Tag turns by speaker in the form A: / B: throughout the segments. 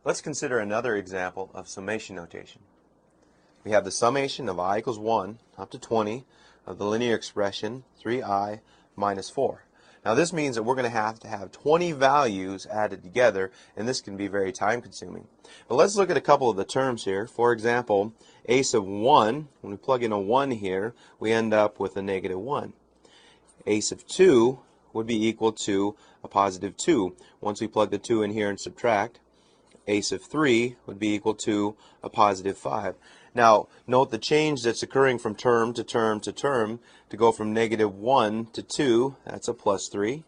A: Let's consider another example of summation notation. We have the summation of I equals 1 up to 20 of the linear expression 3i minus 4. Now this means that we're going to have 20 values added together, and this can be very time consuming. But let's look at a couple of the terms here. For example, a sub 1, when we plug in a 1 here, we end up with a negative 1. A sub 2 would be equal to a positive 2. Once we plug the 2 in here and subtract, a sub 3 would be equal to a positive 5. Now, note the change that's occurring from term to term to term. To go from negative 1 to 2, that's a plus 3.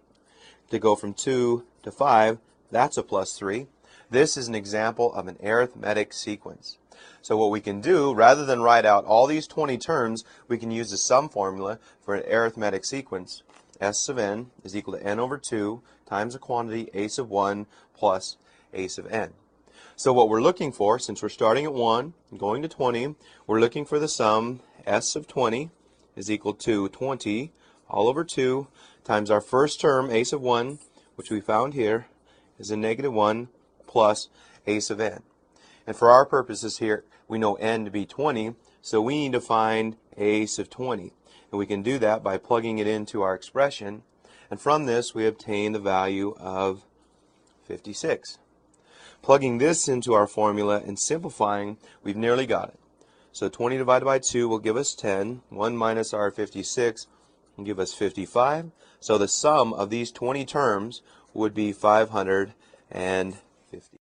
A: To go from 2 to 5, that's a plus 3. This is an example of an arithmetic sequence. So what we can do, rather than write out all these 20 terms, we can use the sum formula for an arithmetic sequence. S sub n is equal to n over 2 times the quantity a sub 1 plus a sub n. So what we're looking for, since we're starting at 1 and going to 20, we're looking for the sum s of 20 is equal to 20 all over 2 times our first term, a sub 1, which we found here, is a negative 1 plus a sub n. And for our purposes here, we know n to be 20, so we need to find a sub 20. And we can do that by plugging it into our expression, and from this we obtain the value of 56. Plugging this into our formula and simplifying, we've nearly got it. So 20 divided by 2 will give us 10. 1 minus our 56 will give us 55. So the sum of these 20 terms would be 550.